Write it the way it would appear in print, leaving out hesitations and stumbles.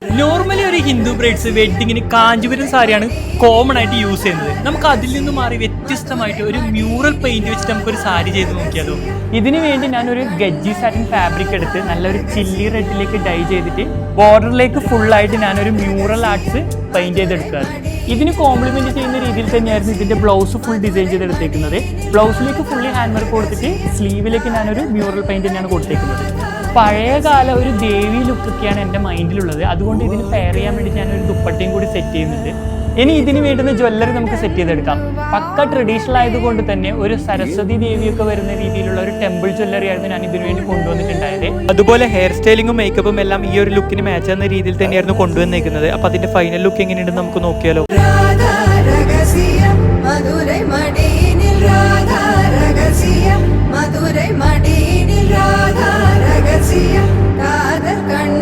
Normally ഒരു Hindu brides വെഡിങ്ങിന് Kanchipuram സാരിയാണ് common ആയിട്ട് യൂസ് ചെയ്യുന്നത്. നമുക്ക് അതിൽ നിന്ന് മാറി വ്യത്യസ്തമായിട്ട് ഒരു മ്യൂറൽ പെയിന്റ് വെച്ചിട്ട് നമുക്കൊരു സാരി ചെയ്ത് നോക്കിയാലോ. ഇതിനു വേണ്ടി ഞാനൊരു ഗജ്ജി സാറ്റിൻ ഫാബ്രിക് എടുത്ത് നല്ലൊരു ചില്ലി റെഡിലേക്ക് ഡൈ ചെയ്തിട്ട് ബോർഡറിലേക്ക് ഫുള്ളായിട്ട് ഞാനൊരു മ്യൂറൽ ആർട്സ് പെയിന്റ് ചെയ്തെടുക്കുകയാണ്. ഇതിന് കോംപ്ലിമെന്റ് ചെയ്യുന്ന രീതിയിൽ തന്നെയായിരുന്നു ഇതിന്റെ ബ്ലൗസ് ഫുൾ ഡിസൈൻ ചെയ്തെടുത്തേക്കുന്നത്. ബ്ലൗസിലേക്ക് ഫുള്ളി ഹാൻഡ് വർക്ക് കൊടുത്തിട്ട് സ്ലീവിലേക്ക് ഞാനൊരു മ്യൂറൽ പെയിന്റ് തന്നെയാണ് കൊടുത്തേക്കുന്നത്. പഴയകാല ഒരു ദേവി ലുക്കൊക്കെയാണ് എൻ്റെ മൈൻഡിലുള്ളത്. അതുകൊണ്ട് ഇതിന് പെയർ ചെയ്യാൻ വേണ്ടി ഞാനൊരു ദുപ്പട്ടയും കൂടി സെറ്റ് ചെയ്യുന്നുണ്ട്. ഇനി ഇതിന് വേണ്ടുന്ന ജ്വല്ലറി നമുക്ക് സെറ്റ് ചെയ്തെടുക്കാം. പക്ക ട്രഡീഷണൽ ആയതുകൊണ്ട് തന്നെ ഒരു സരസ്വതി ദേവിയൊക്കെ വരുന്ന രീതിയിലുള്ള ഒരു ടെമ്പിൾ ജ്വല്ലറി ആയിരുന്നു ഞാൻ ഇതിനു വേണ്ടി കൊണ്ടുവന്നിട്ടുണ്ടായത്. അതുപോലെ ഹെയർ സ്റ്റൈലിങ്ങും മേക്കപ്പും എല്ലാം ഈ ഒരു ലുക്കിന് മാച്ച് ആവുന്ന രീതിയിൽ തന്നെയായിരുന്നു കൊണ്ടുവന്നേക്കുന്നത്. അപ്പൊ അതിന്റെ ഫൈനൽ ലുക്ക് എങ്ങനെയുണ്ടെന്ന് നമുക്ക് നോക്കിയാലോ. മധുരൈ മടിയിൽ രാധാ രഹസ്യം കാതൽ കണ്ണ